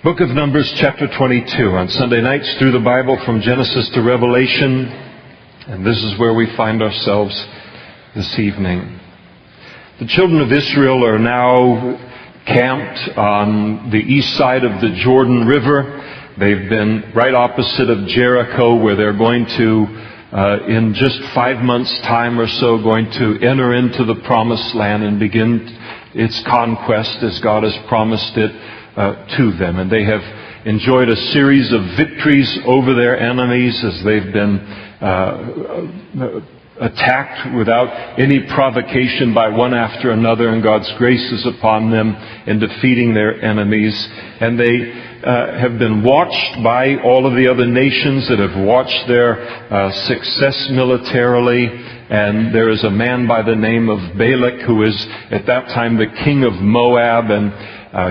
Book of Numbers, chapter 22. On Sunday nights, through the Bible from Genesis to Revelation. And this is where we find ourselves this evening. The children of Israel are now camped on the east side of the Jordan River. They've been right opposite of Jericho, where they're going to, in just 5 months' time or so, going to enter into the Promised Land and begin its conquest as God has promised it to them. And they have enjoyed a series of victories over their enemies as they've been attacked without any provocation by one after another, and God's grace is upon them in defeating their enemies. And they have been watched by all of the other nations that have watched their success militarily. And there is a man by the name of Balak, who is at that time the king of Moab, and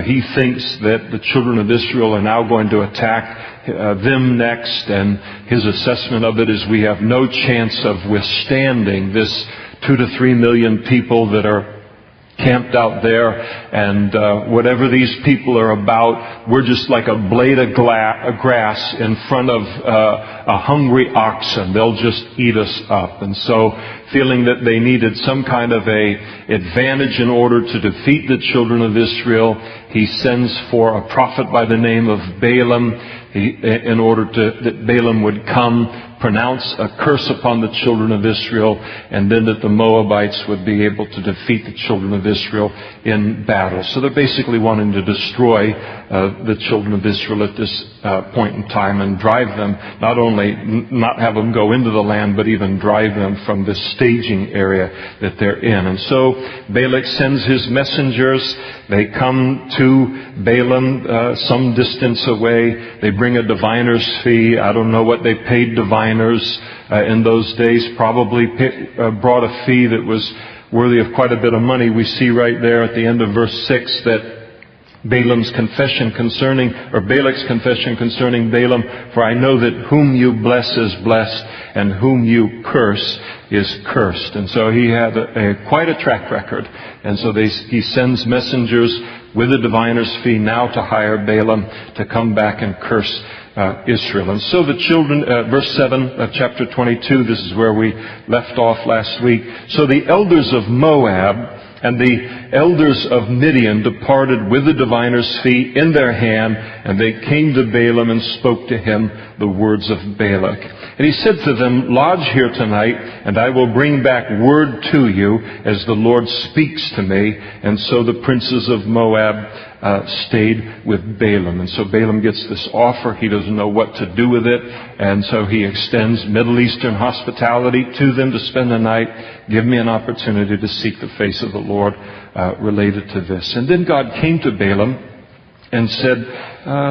he thinks that the children of Israel are now going to attack them next, and his assessment of it is we have no chance of withstanding this 2 to 3 million people that are camped out there, and whatever these people are about, we're just like a blade of grass in front of a hungry oxen. They'll just eat us up. And so, feeling that they needed some kind of a advantage in order to defeat the children of Israel, he sends for a prophet by the name of Balaam, in order that Balaam would come, pronounce a curse upon the children of Israel, and then that the Moabites would be able to defeat the children of Israel in battle. So they're basically wanting to destroy the children of Israel at this point in time, and drive them, not only not have them go into the land, but even drive them from this staging area that they're in. And so Balak sends his messengers. They come to Balaam some distance away. They bring a diviner's fee. I don't know what they paid diviners in those days. Probably brought a fee that was worthy of quite a bit of money. We see right there at the end of verse 6 that Balak's confession concerning Balaam, for I know that whom you bless is blessed, and whom you curse is cursed. And so he had quite a track record. And so he sends messengers with a diviner's fee now to hire Balaam to come back and curse Israel. And so the children, verse 7 of chapter 22, this is where we left off last week. So the elders of Moab and the elders of Midian departed with the diviner's fee in their hand, and they came to Balaam and spoke to him the words of Balak. And he said to them, lodge here tonight, and I will bring back word to you as the Lord speaks to me. And so the princes of Moab stayed with Balaam. And so Balaam gets this offer. He doesn't know what to do with it. And so he extends Middle Eastern hospitality to them to spend the night. Give me an opportunity to seek the face of the Lord related to this. And then God came to Balaam and said,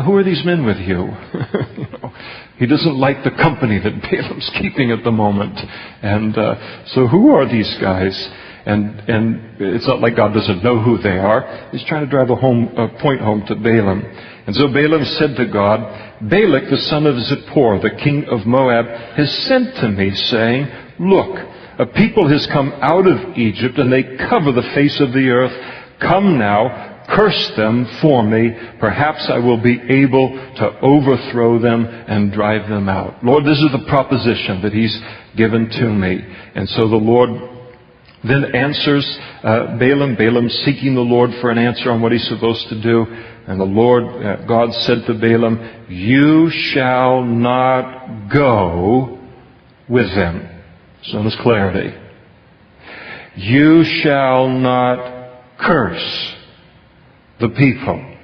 who are these men with you? He doesn't like the company that Balaam's keeping at the moment. And so who are these guys? And it's not like God doesn't know who they are. He's trying to drive a point home to Balaam. And so Balaam said to God, Balak, the son of Zippor, the king of Moab, has sent to me, saying, look, a people has come out of Egypt, and they cover the face of the earth. Come now, curse them for me. Perhaps I will be able to overthrow them and drive them out. Lord, this is the proposition that he's given to me. And so the Lord then answers Balaam. Balaam's seeking the Lord for an answer on what he's supposed to do. And the Lord, God said to Balaam, you shall not go with them. So there's clarity. You shall not curse the people.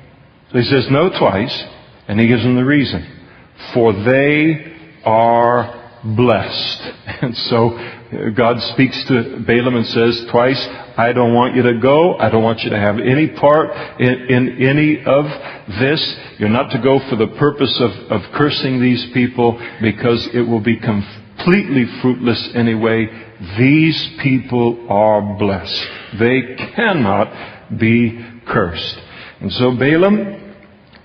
So he says no twice, and he gives them the reason. For they are blessed. And so God speaks to Balaam and says twice, I don't want you to go. I don't want you to have any part in any of this. You're not to go for the purpose of cursing these people, because it will be completely fruitless anyway. These people are blessed. They cannot be cursed. And so Balaam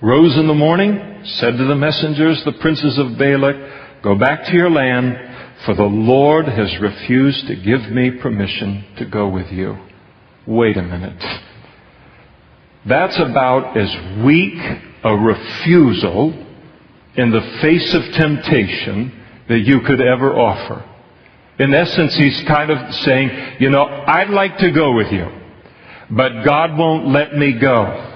rose in the morning, said to the messengers, the princes of Balak, go back to your land, for the Lord has refused to give me permission to go with you. Wait a minute. That's about as weak a refusal in the face of temptation that you could ever offer. In essence, he's kind of saying, I'd like to go with you, but God won't let me go.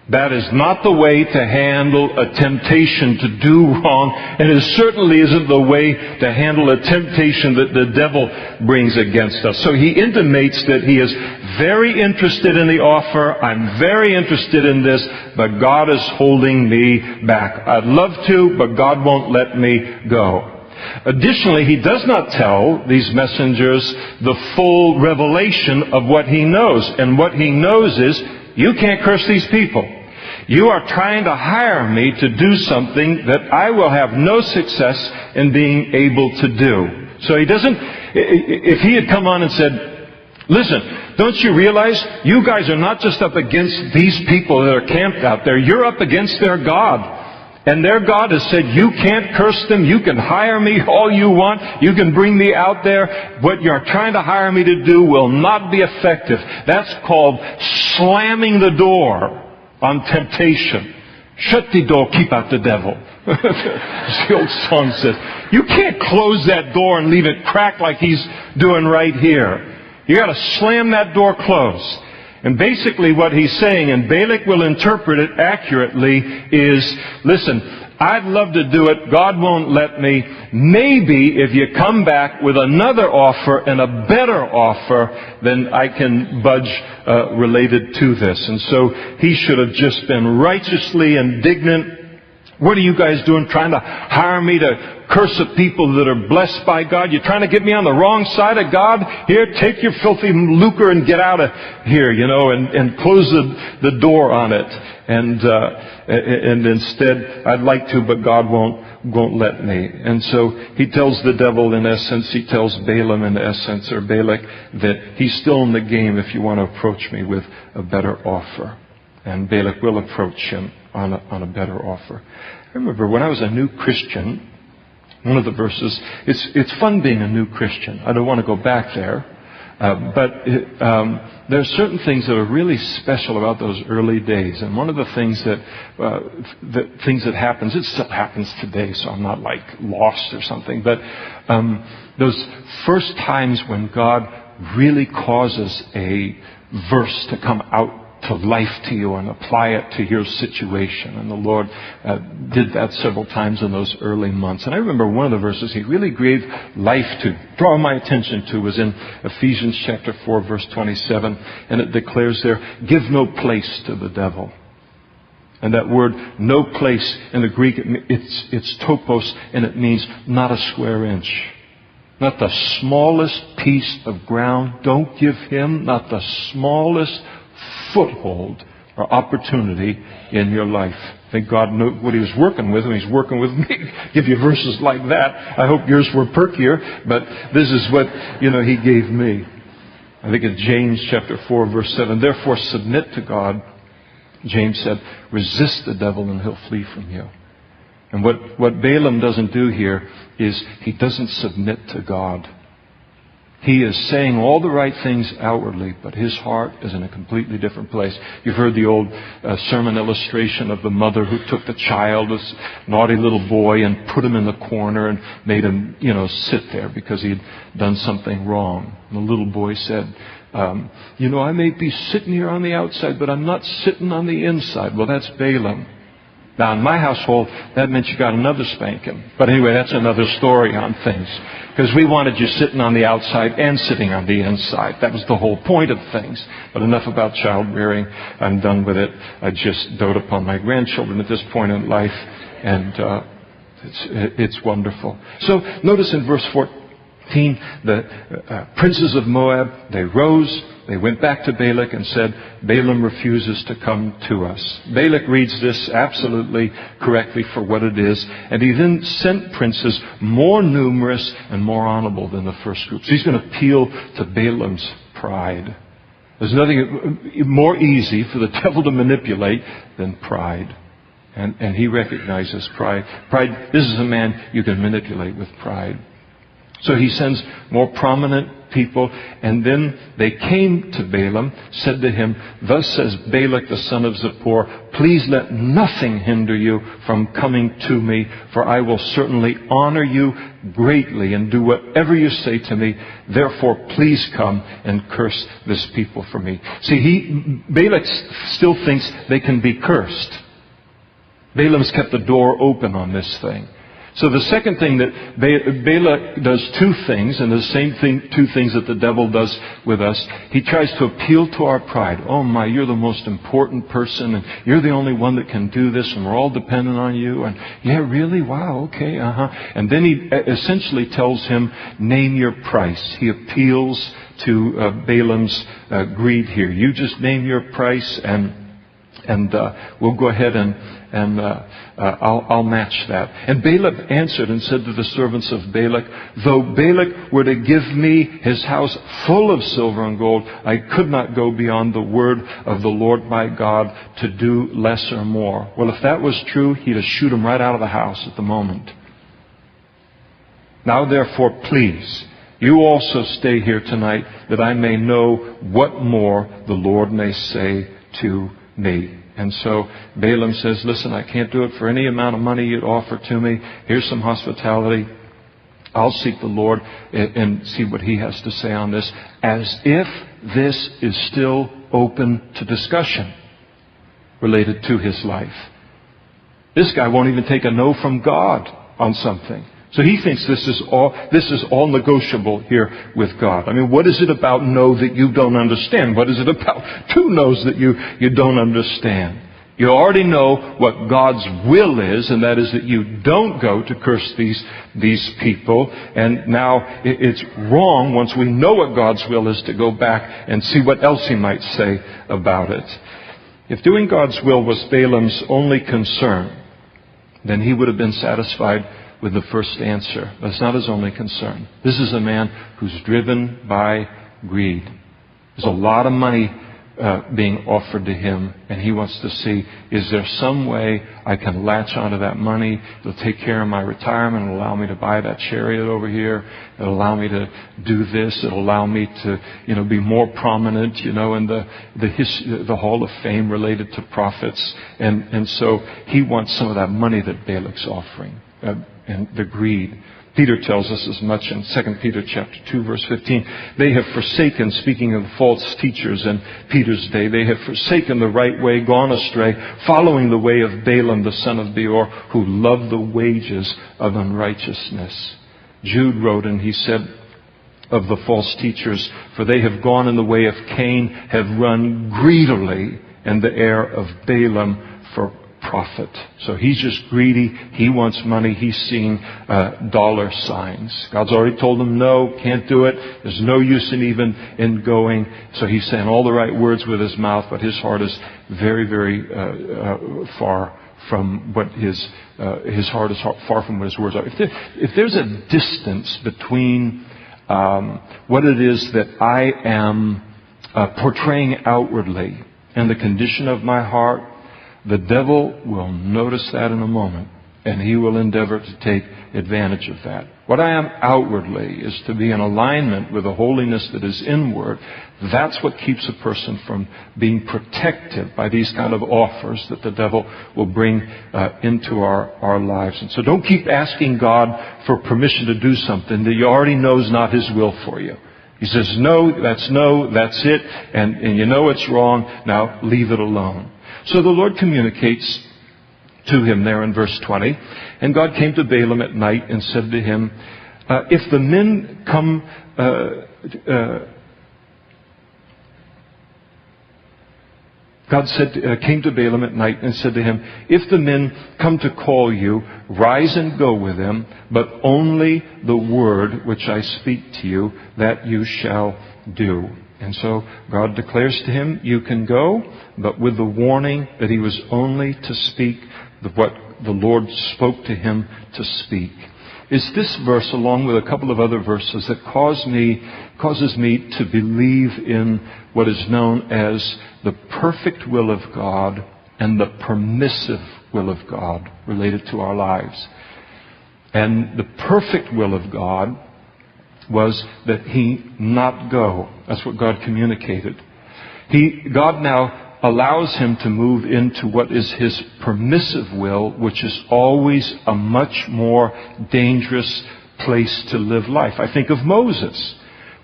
That is not the way to handle a temptation to do wrong, and it certainly isn't the way to handle a temptation that the devil brings against us. So he intimates that he is very interested in the offer. I'm very interested in this, but God is holding me back. I'd love to, but God won't let me go. Additionally, he does not tell these messengers the full revelation of what he knows. And what he knows is, you can't curse these people. You are trying to hire me to do something that I will have no success in being able to do. So he doesn't, if he had come on and said, listen, don't you realize you guys are not just up against these people that are camped out there, you're up against their God. And their God has said, you can't curse them, you can hire me all you want, you can bring me out there. What you're trying to hire me to do will not be effective. That's called slamming the door on temptation. Shut the door, keep out the devil. As the old song says, you can't close that door and leave it cracked like he's doing right here. You got to slam that door closed. And basically what he's saying, and Balak will interpret it accurately, is, listen, I'd love to do it. God won't let me. Maybe if you come back with another offer and a better offer, then I can budge related to this. And so he should have just been righteously indignant. What are you guys doing, trying to hire me to curse the people that are blessed by God? You're trying to get me on the wrong side of God? Here, take your filthy lucre and get out of here, and close the door on it. And instead, I'd like to, but God won't let me. And so he tells the devil, in essence, he tells Balaam, in essence, or Balak, that he's still in the game if you want to approach me with a better offer. And Balak will approach him on a better offer. I remember when I was a new Christian, one of the verses, it's fun being a new Christian. I don't want to go back there. But there are certain things that are really special about those early days. And one of the things that happens, it still happens today, so I'm not like lost or something. But those first times when God really causes a verse to come out to life to you and apply it to your situation. And the Lord did that several times in those early months. And I remember one of the verses He really gave life to, draw my attention to, was in Ephesians chapter 4, verse 27. And it declares there, give no place to the devil. And that word, no place, in the Greek, it's topos, and it means not a square inch. Not the smallest piece of ground. Don't give him not the smallest foothold or opportunity in your life. I think God knew what He was working with when He's working with me. Give you verses like that. I hope yours were perkier, but this is what, He gave me. I think in James chapter 4, verse 7, therefore submit to God. James said, resist the devil and he'll flee from you. And what Balaam doesn't do here is he doesn't submit to God. He is saying all the right things outwardly, but his heart is in a completely different place. You've heard the old sermon illustration of the mother who took the child, this naughty little boy, and put him in the corner and made him, sit there because he'd done something wrong. And the little boy said, I may be sitting here on the outside, but I'm not sitting on the inside. Well, that's Balaam. Now, in my household, that meant you got another spanking. But anyway, that's another story on things. Because we wanted you sitting on the outside and sitting on the inside. That was the whole point of things. But enough about child rearing. I'm done with it. I just dote upon my grandchildren at this point in life. And it's wonderful. So notice in verse 14, the princes of Moab, they rose. They went back to Balak and said, Balaam refuses to come to us. Balak reads this absolutely correctly for what it is. And he then sent princes more numerous and more honorable than the first group. So he's going to appeal to Balaam's pride. There's nothing more easy for the devil to manipulate than pride. And he recognizes pride. Pride, this is a man you can manipulate with pride. So he sends more prominent people. And then they came to Balaam, said to him, "Thus says Balak the son of Zippor, please let nothing hinder you from coming to me, for I will certainly honor you greatly and do whatever you say to me. Therefore, please come and curse this people for me." See, Balak still thinks they can be cursed. Balaam's kept the door open on this thing. So the second thing that Balak does two things, and the same thing, two things that the devil does with us. He tries to appeal to our pride. "Oh my, you're the most important person, and you're the only one that can do this, and we're all dependent on you." And "Yeah, really? Wow, okay, And then he essentially tells him, "Name your price." He appeals to Balaam's greed here. "You just name your price, and we'll go ahead and I'll match that." And Balaam answered and said to the servants of Balak, "Though Balak were to give me his house full of silver and gold, I could not go beyond the word of the Lord my God to do less or more." Well, if that was true, he'd have shoot him right out of the house at the moment. "Now therefore, please, you also stay here tonight, that I may know what more the Lord may say to me." And so Balaam says, "Listen, I can't do it for any amount of money you'd offer to me. Here's some hospitality. I'll seek the Lord and see what He has to say on this." As if this is still open to discussion related to his life. This guy won't even take a no from God on something. So he thinks this is all negotiable here with God. I mean, what is it about no that you don't understand? What is it about two no's that you don't understand? You already know what God's will is, and that is that you don't go to curse these people. And now it's wrong, once we know what God's will is, to go back and see what else He might say about it. If doing God's will was Balaam's only concern, then he would have been satisfied with the first answer. But it's not his only concern. This is a man who's driven by greed. There's a lot of money being offered to him, and he wants to see, is there some way I can latch onto that money? It'll take care of my retirement. It'll allow me to buy that chariot over here. It'll allow me to do this. It'll allow me to, be more prominent, in the Hall of Fame related to prophets. And so he wants some of that money that Balak's offering. And the greed. Peter tells us as much in 2 Peter chapter 2, verse 15. They have forsaken, speaking of false teachers in Peter's day, they have forsaken the right way, gone astray, following the way of Balaam the son of Beor, who loved the wages of unrighteousness. Jude wrote, and he said of the false teachers, "For they have gone in the way of Cain, have run greedily in the heir of Balaam for profit." So he's just greedy. He wants money. He's seeing dollar signs. God's already told him, no, can't do it. There's no use in going. So he's saying all the right words with his mouth, but his heart is very, very far from what his heart is far from what his words are. If there's a distance between what it is that I am portraying outwardly and the condition of my heart, the devil will notice that in a moment, and he will endeavor to take advantage of that. What I am outwardly is to be in alignment with the holiness that is inward. That's what keeps a person from being protected by these kind of offers that the devil will bring into our lives. And so don't keep asking God for permission to do something that you already know is not His will for you. He says, no, that's it, and you know it's wrong, now leave it alone. So the Lord communicates to him there in verse 20. And God came to Balaam at night and said to him, if the men come... God came to Balaam at night and said to him, "If the men come to call you, rise and go with them, but only the word which I speak to you, that you shall do." And so God declares to him, you can go, but with the warning that he was only to speak what the Lord spoke to him to speak. It's this verse, along with a couple of other verses, that causes me to believe in what is known as the perfect will of God and the permissive will of God related to our lives. And the perfect will of God was that he not go. That's what God communicated. God now allows him to move into what is his permissive will, which is always a much more dangerous place to live life. I think of Moses.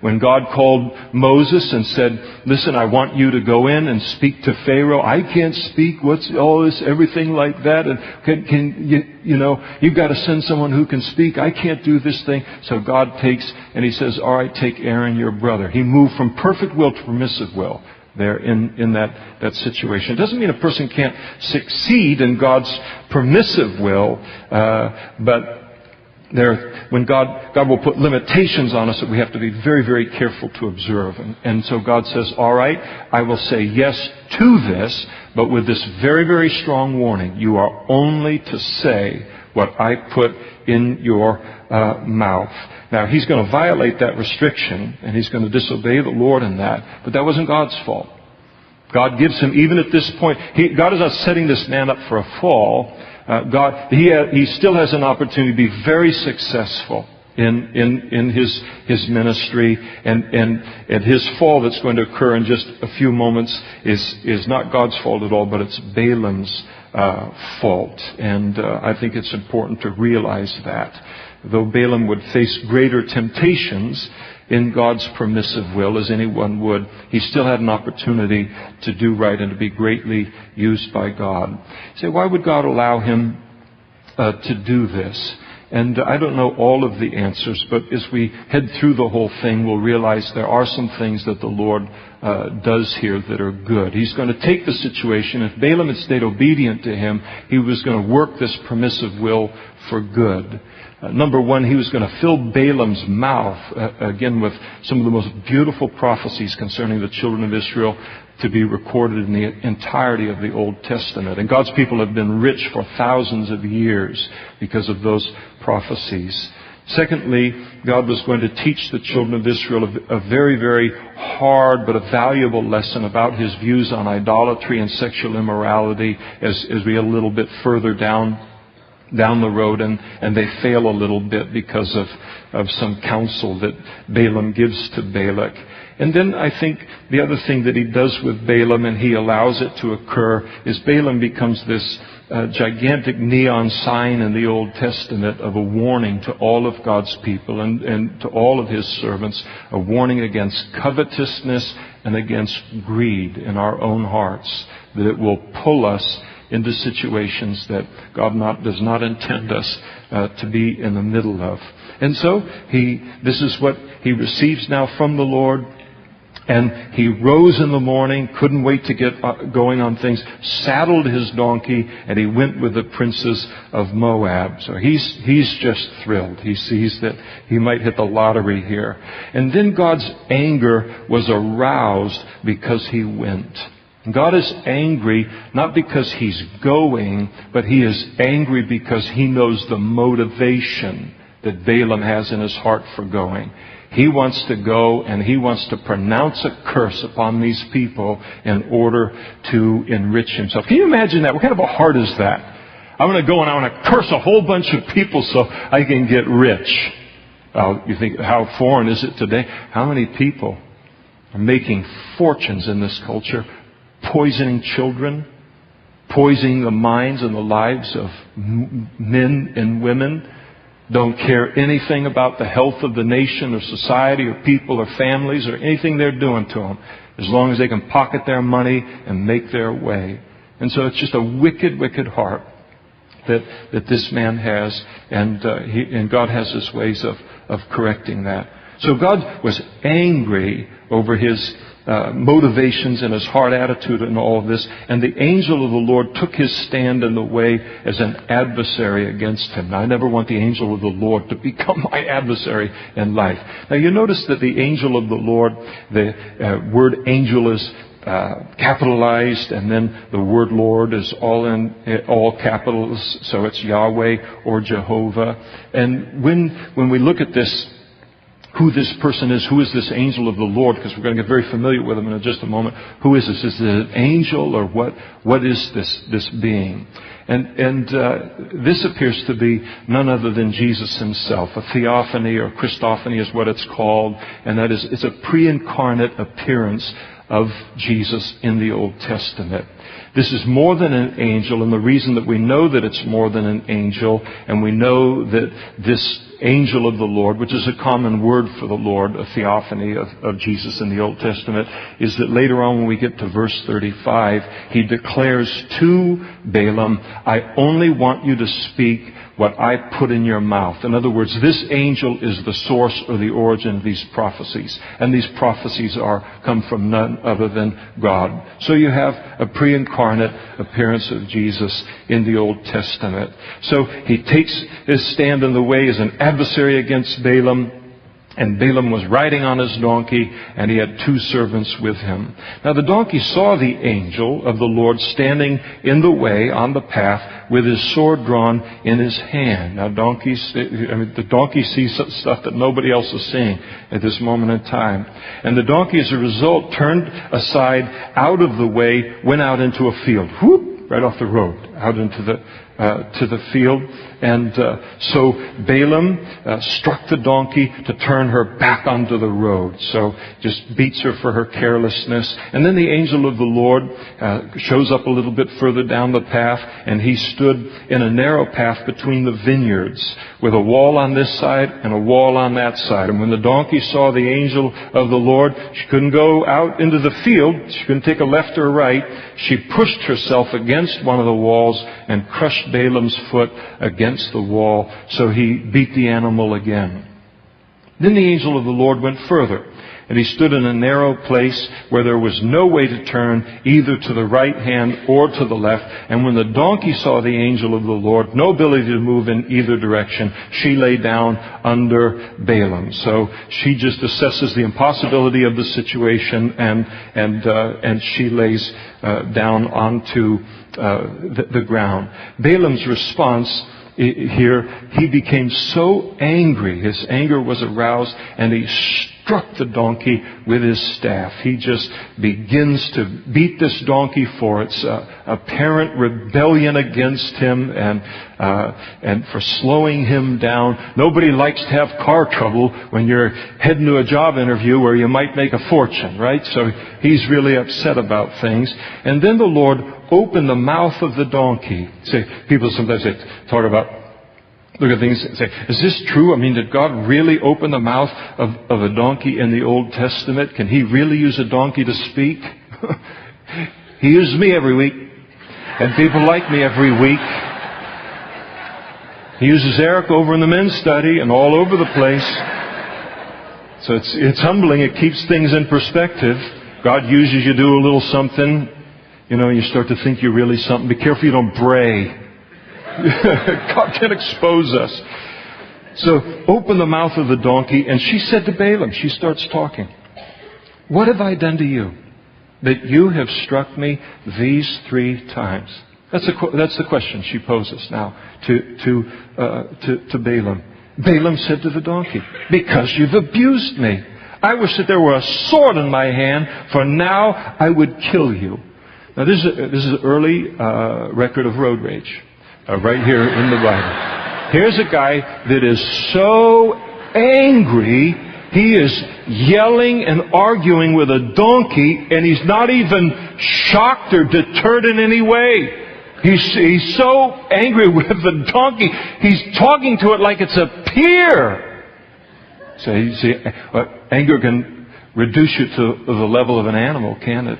When God called Moses and said, listen, I want you to go in and speak to Pharaoh. I can't speak. What's all this, everything like that? And you've got to send someone who can speak. I can't do this thing. So God takes, and he says, all right, take Aaron, your brother. He moved from perfect will to permissive will there in that situation. It doesn't mean a person can't succeed in God's permissive will, but when God will put limitations on us that we have to be very, very careful to observe. And so God says, all right, I will say yes to this, but with this very, very strong warning. You are only to say what I put in your mouth. Now, he's going to violate that restriction, and he's going to disobey the Lord in that, but that wasn't God's fault. God gives him, even at this point, God is not setting this man up for a fall. He still has an opportunity to be very successful in his ministry, and his fall that's going to occur in just a few moments is not God's fault at all, but it's Balaam's fault. And I think it's important to realize that. Though Balaam would face greater temptations in God's permissive will, as anyone would, he still had an opportunity to do right and to be greatly used by God. You say, why would God allow him to do this? And I don't know all of the answers, but as we head through the whole thing, we'll realize there are some things that the Lord does here that are good. He's going to take the situation. If Balaam had stayed obedient to him, he was going to work this permissive will for good. Number one, he was going to fill Balaam's mouth, again, with some of the most beautiful prophecies concerning the children of Israel to be recorded in the entirety of the Old Testament. And God's people have been rich for thousands of years because of those prophecies. Secondly, God was going to teach the children of Israel a very, very hard but a valuable lesson about his views on idolatry and sexual immorality as we get a little bit further down the road, and they fail a little bit because of some counsel that Balaam gives to Balak. And then I think the other thing that he does with Balaam, and he allows it to occur, is Balaam becomes this gigantic neon sign in the Old Testament of a warning to all of God's people and to all of his servants, a warning against covetousness and against greed in our own hearts, that it will pull us into situations that God does not intend us to be in the middle of. And so this is what he receives now from the Lord. And he rose in the morning, couldn't wait to get going on things, saddled his donkey, and he went with the princes of Moab. So he's just thrilled. He sees that he might hit the lottery here. And then God's anger was aroused because he went. God is angry not because he's going, but he is angry because he knows the motivation that Balaam has in his heart for going. He wants to go and he wants to pronounce a curse upon these people in order to enrich himself. Can you imagine that? What kind of a heart is that? I'm going to go and I want to curse a whole bunch of people so I can get rich. You think, how foreign is it today? How many people are making fortunes in this culture, poisoning children, poisoning the minds and the lives of men and women, don't care anything about the health of the nation or society or people or families or anything they're doing to them, as long as they can pocket their money and make their way. And so it's just a wicked, wicked heart that this man has, and God has his ways of correcting that. So God was angry over his motivations and his heart attitude and all of this. And the angel of the Lord took his stand in the way as an adversary against him. Now, I never want the angel of the Lord to become my adversary in life. Now, you notice that the angel of the Lord, the word angel is capitalized, and then the word Lord is all capitals, so it's Yahweh or Jehovah. And when we look at this, who this person is, who is this angel of the Lord, because we're going to get very familiar with him in just a moment. Who is this? Is it an angel, or what is this being? And this appears to be none other than Jesus himself. A theophany, or Christophany is what it's called. And that is, it's a pre-incarnate appearance of Jesus in the Old Testament. This is more than an angel, and the reason that we know that it's more than an angel, and we know that this angel of the Lord, which is a common word for the Lord, a theophany of Jesus in the Old Testament, is that later on when we get to verse 35, he declares to Balaam, I only want you to speak what I put in your mouth. In other words, this angel is the source or the origin of these prophecies. And these prophecies come from none other than God. So you have a pre-incarnate appearance of Jesus in the Old Testament. So he takes his stand in the way as an adversary against Balaam. And Balaam was riding on his donkey, and he had 2 servants with him. Now the donkey saw the angel of the Lord standing in the way on the path with his sword drawn in his hand. Now the donkey sees stuff that nobody else is seeing at this moment in time. And the donkey, as a result, turned aside out of the way, went out into a field. Whoop! Right off the road, out into the field. And so Balaam struck the donkey to turn her back onto the road. So just beats her for her carelessness. And then the angel of the Lord shows up a little bit further down the path, and he stood in a narrow path between the vineyards with a wall on this side and a wall on that side. And when the donkey saw the angel of the Lord, she couldn't go out into the field. She couldn't take a left or right. She pushed herself against one of the walls and crushed Balaam's foot against the wall, so he beat the animal again. Then the angel of the Lord went further, and he stood in a narrow place where there was no way to turn either to the right hand or to the left. And when the donkey saw the angel of the Lord, no ability to move in either direction, she lay down under Balaam. So she just assesses the impossibility of the situation, and she lays down onto the ground. Balaam's response here, he became so angry, his anger was aroused, and he struck the donkey with his staff. He just begins to beat this donkey for its apparent rebellion against him and for slowing him down. Nobody likes to have car trouble when you're heading to a job interview where you might make a fortune, right? So he's really upset about things. And then the Lord opened the mouth of the donkey. People sometimes talk about, look at things and say, is this true? I mean, did God really open the mouth of a donkey in the Old Testament? Can he really use a donkey to speak? He uses me every week. And people like me every week. He uses Eric over in the men's study and all over the place. So it's humbling. It keeps things in perspective. God uses you to do a little something. You know, you start to think you're really something. Be careful you don't bray. God can expose us. So open the mouth of the donkey, and she said to Balaam, she starts talking, what have I done to you that you have struck me these 3 times? That's the question she poses now to Balaam. Balaam said to the donkey, because you've abused me. I wish that there were a sword in my hand, for now I would kill you. Now this is an early record of road rage, right here in the Bible. Here's a guy that is so angry, he is yelling and arguing with a donkey, and he's not even shocked or deterred in any way. He's so angry with the donkey, he's talking to it like it's a peer. So you see, anger can reduce you to the level of an animal, can't it?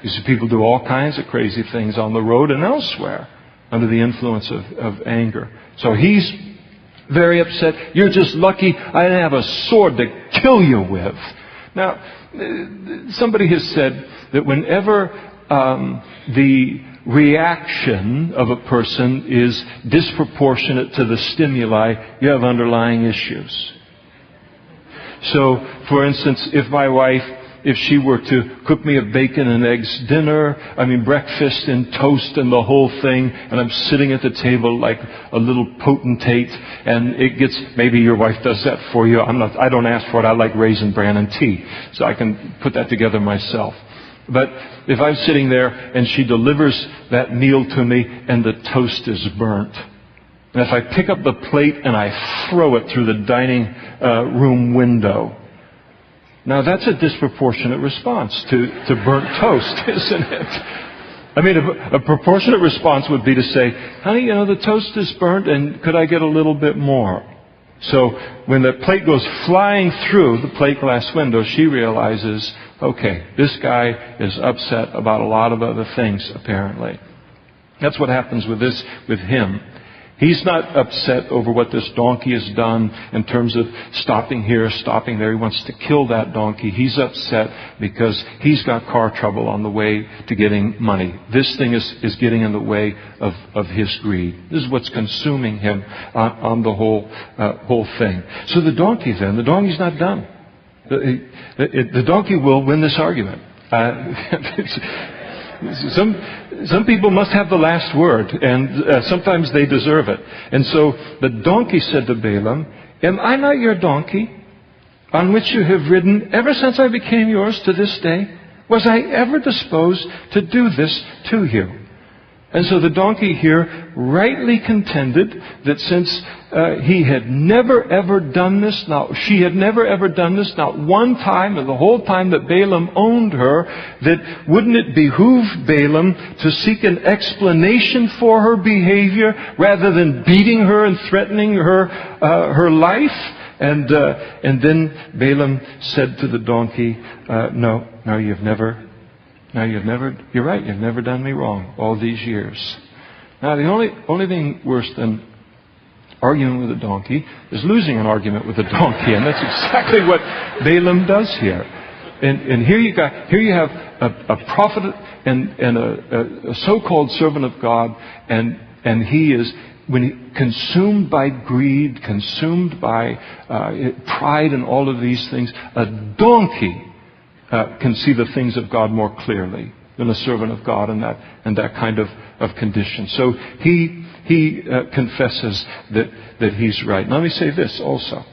You see people do all kinds of crazy things on the road and elsewhere under the influence of anger. So he's very upset. You're just lucky I didn't have a sword to kill you with. Now, somebody has said that whenever the reaction of a person is disproportionate to the stimuli, you have underlying issues. So, for instance, if my wife, if she were to cook me a bacon and eggs dinner, breakfast and toast and the whole thing, and I'm sitting at the table like a little potentate, and it gets, maybe your wife does that for you. I don't ask for it. I like Raisin Bran and tea, so I can put that together myself. But if I'm sitting there and she delivers that meal to me and the toast is burnt, and if I pick up the plate and I throw it through the dining room window, now that's a disproportionate response to burnt toast, isn't it? I mean, a proportionate response would be to say, honey, the toast is burnt and could I get a little bit more? So when the plate goes flying through the plate glass window, she realizes, okay, this guy is upset about a lot of other things, apparently. That's what happens with him. He's not upset over what this donkey has done in terms of stopping here, stopping there. He wants to kill that donkey. He's upset because he's got car trouble on the way to getting money. This thing is getting in the way of his greed. This is what's consuming him on the whole thing. So the donkey's not done. The donkey will win this argument. Some people must have the last word, and sometimes they deserve it. And so the donkey said to Balaam, am I not your donkey, on which you have ridden ever since I became yours to this day? Was I ever disposed to do this to you? And so the donkey here rightly contended that since he had never ever done this, she had never ever done this, not one time in the whole time that Balaam owned her, that wouldn't it behoove Balaam to seek an explanation for her behavior rather than beating her and threatening her life? And then Balaam said to the donkey, you're right, you've never done me wrong all these years. Now, the only thing worse than arguing with a donkey is losing an argument with a donkey, and that's exactly what Balaam does here. And here you have a prophet and a so-called servant of God, and he is, consumed by greed, consumed by pride and all of these things. A donkey can see the things of God more clearly than a servant of God in that kind of condition. So he confesses that he's right. Now, let me say this also.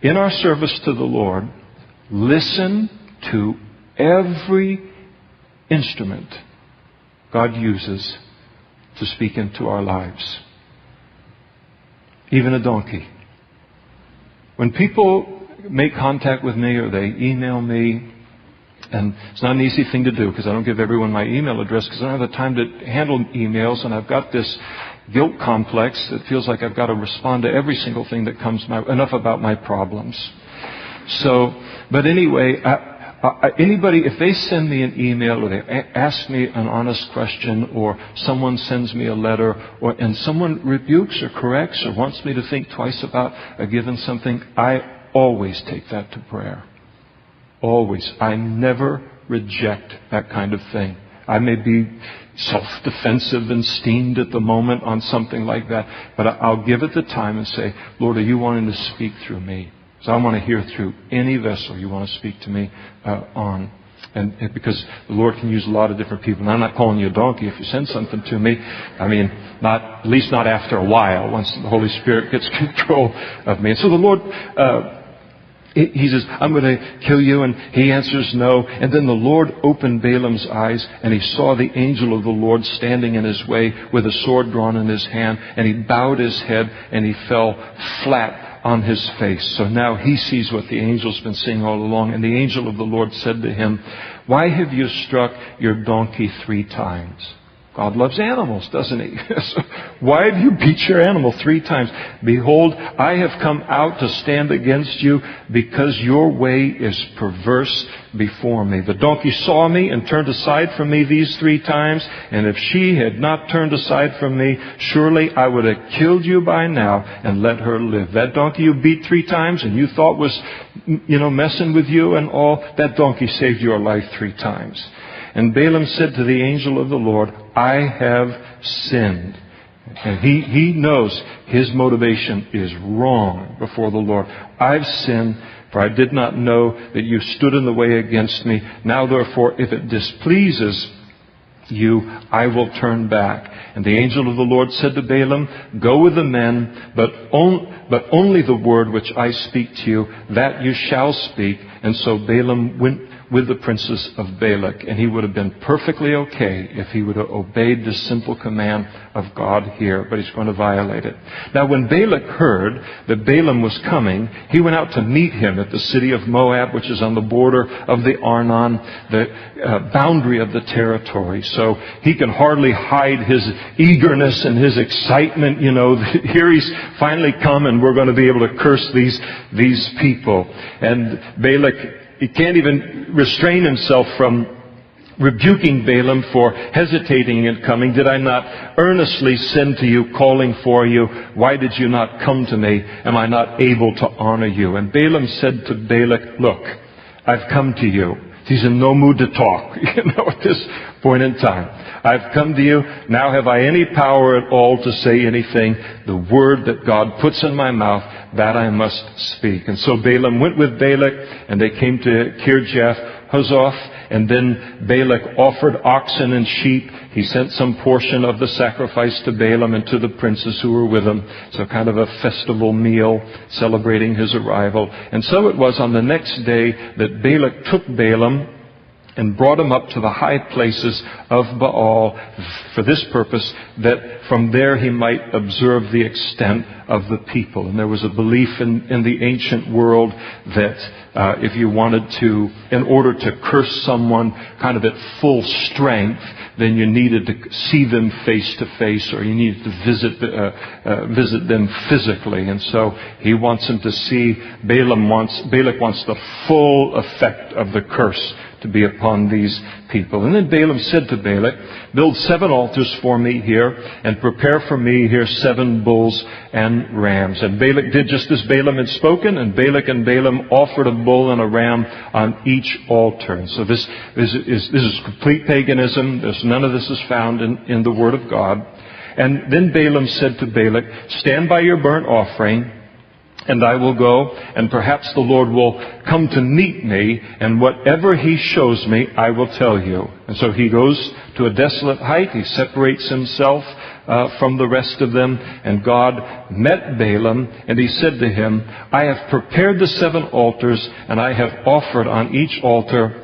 In our service to the Lord, listen to every instrument God uses to speak into our lives. Even a donkey. When people make contact with me or they email me, and it's not an easy thing to do because I don't give everyone my email address because I don't have the time to handle emails, and I've got this guilt complex that feels like I've got to respond to every single thing that comes enough about my problems. So, but anyway, anybody, if they send me an email or they ask me an honest question or someone sends me a letter and someone rebukes or corrects or wants me to think twice about a given something, I always take that to prayer. Always. I never reject that kind of thing. I may be self-defensive and steamed at the moment on something like that, but I'll give it the time and say, Lord, are you wanting to speak through me? So I want to hear through any vessel you want to speak to me on. And because the Lord can use a lot of different people. And I'm not calling you a donkey if you send something to me. I mean, at least not after a while, once the Holy Spirit gets control of me. And so the Lord... He says, I'm going to kill you. And he answers no. And then the Lord opened Balaam's eyes, and he saw the angel of the Lord standing in his way with a sword drawn in his hand. And he bowed his head, and he fell flat on his face. So now he sees what the angel's been seeing all along. And the angel of the Lord said to him, why have you struck your donkey 3 times? God loves animals, doesn't he? Why have you beat your animal 3 times? Behold, I have come out to stand against you because your way is perverse before me. The donkey saw me and turned aside from me these 3 times, and if she had not turned aside from me, surely I would have killed you by now and let her live. That donkey you beat 3 times and you thought was, messing with you and all, that donkey saved your life 3 times. And Balaam said to the angel of the Lord, I have sinned. And he knows his motivation is wrong before the Lord. I've sinned, for I did not know that you stood in the way against me. Now therefore, if it displeases you, I will turn back. And the angel of the Lord said to Balaam, go with the men, but only the word which I speak to you, that you shall speak. And so Balaam with the princes of Balak. And he would have been perfectly okay if he would have obeyed the simple command of God here, but he's going to violate it. Now when Balak heard that Balaam was coming, he went out to meet him at the city of Moab, which is on the border of the Arnon, the boundary of the territory. So he can hardly hide his eagerness and his excitement. You know, here he's finally come and we're going to be able to curse these people. And Balak, he can't even restrain himself from rebuking Balaam for hesitating in coming. Did I not earnestly send to you, calling for you? Why did you not come to me? Am I not able to honor you? And Balaam said to Balak, look, I've come to you. He's in no mood to talk, at this point in time. I've come to you. Now have I any power at all to say anything? The word that God puts in my mouth, that I must speak. And so Balaam went with Balak, and they came to Kirjath Huzoth, and then Balak offered oxen and sheep. He sent some portion of the sacrifice to Balaam and to the princes who were with him. So kind of a festival meal celebrating his arrival. And so it was on the next day that Balak took Balaam and brought him up to the high places of Baal for this purpose, that from there he might observe the extent of the people. And there was a belief in the ancient world that if you wanted to, in order to curse someone kind of at full strength, then you needed to see them face to face, or you needed to visit them physically. And so he wants him to see, Balak wants the full effect of the curse to be upon these people. And then Balaam said to Balak, build 7 altars for me here, and prepare for me here 7 bulls and rams. And Balak did just as Balaam had spoken, and Balak and Balaam offered a bull and a ram on each altar. And so this is complete paganism. None of this is found in the Word of God. And then Balaam said to Balak, stand by your burnt offering, and I will go, and perhaps the Lord will come to meet me, and whatever he shows me, I will tell you. And so he goes to a desolate height. He separates himself from the rest of them. And God met Balaam, and he said to him, I have prepared the 7 altars, and I have offered on each altar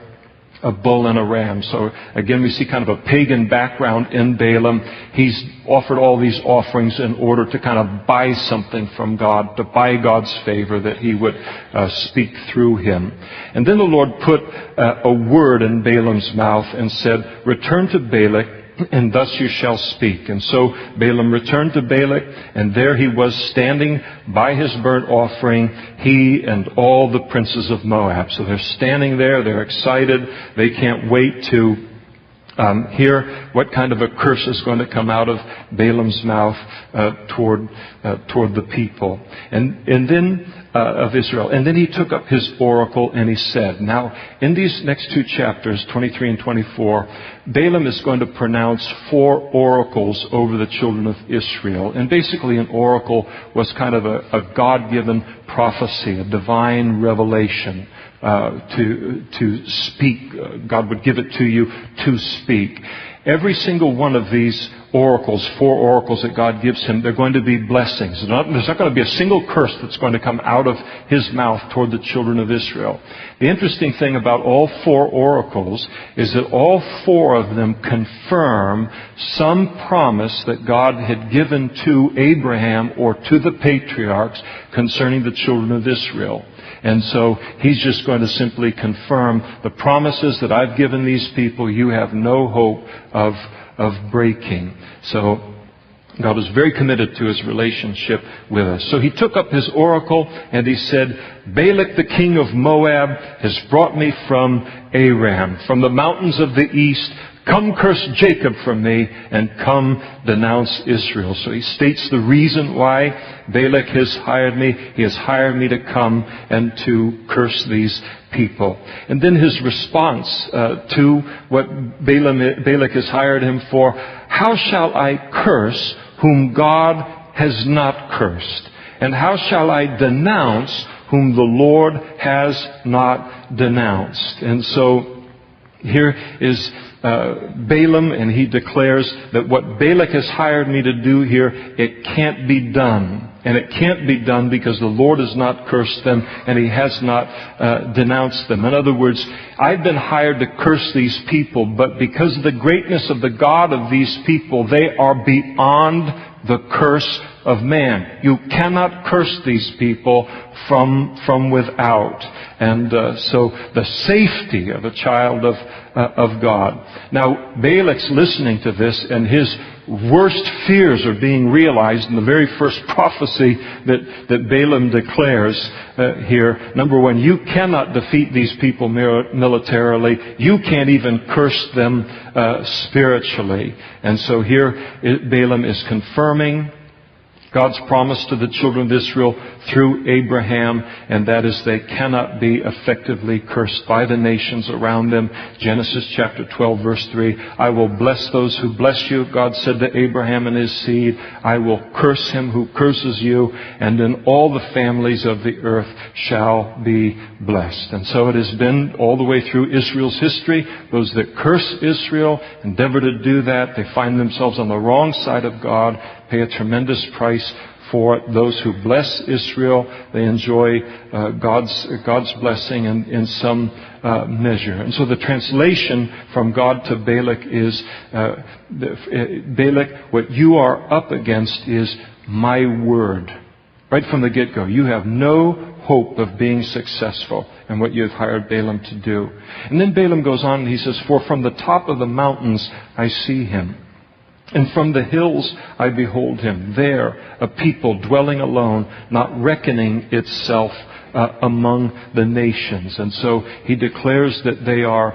a bull and a ram. So again, we see kind of a pagan background in Balaam. He's offered all these offerings in order to kind of buy something from God, to buy God's favor, that he would speak through him. And then the Lord put a word in Balaam's mouth and said, return to Balak, and thus you shall speak. And so Balaam returned to Balak, and there he was standing by his burnt offering, he and all the princes of Moab. So they're standing there, they're excited, they can't wait to hear what kind of a curse is going to come out of Balaam's mouth toward the people. And then of Israel. And then he took up his oracle and he said, now in these next 2 chapters, 23 and 24, Balaam is going to pronounce 4 oracles over the children of Israel. And basically an oracle was kind of a God-given prophecy, a divine revelation to speak. God would give it to you to speak. Every single one of these oracles, 4 oracles that God gives him, they're going to be blessings. There's not going to be a single curse that's going to come out of his mouth toward the children of Israel. The interesting thing about all 4 oracles is that all 4 of them confirm some promise that God had given to Abraham or to the patriarchs concerning the children of Israel. And so he's just going to simply confirm the promises that I've given these people, you have no hope of breaking. So God was very committed to his relationship with us. So he took up his oracle and he said, Balak the king of Moab has brought me from Aram, from the mountains of the east. Come curse Jacob from me, and come denounce Israel. So he states the reason why Balak has hired me. He has hired me to come and to curse these people. And then his response to what Balak has hired him for, how shall I curse whom God has not cursed? And how shall I denounce whom the Lord has not denounced? And so here is Balaam, and he declares that what Balak has hired me to do here, it can't be done. And it can't be done because the Lord has not cursed them and He has not denounced them. In other words, I've been hired to curse these people, but because of the greatness of the God of these people, they are beyond the curse of man. You cannot curse these people from without. And so the safety of a child of God. Now, Balak's listening to this, and his worst fears are being realized in the very first prophecy that Balaam declares here. Number one, you cannot defeat these people militarily. You can't even curse them spiritually. And so here Balaam is confirming God's promise to the children of Israel through Abraham, and that is they cannot be effectively cursed by the nations around them. Genesis chapter 12, verse 3, I will bless those who bless you. God said to Abraham and his seed, I will curse him who curses you, and then all the families of the earth shall be blessed. And so it has been all the way through Israel's history. Those that curse Israel endeavor to do that. They find themselves on the wrong side of God, pay a tremendous price for it. Those who bless Israel, they enjoy God's blessing in some measure. And so the translation from God to Balak is, Balak, what you are up against is my word. Right from the get-go. You have no hope of being successful in what you have hired Balaam to do. And then Balaam goes on and he says, for from the top of the mountains I see him. And from the hills I behold him, there a people dwelling alone, not reckoning itself among the nations. And so he declares that they are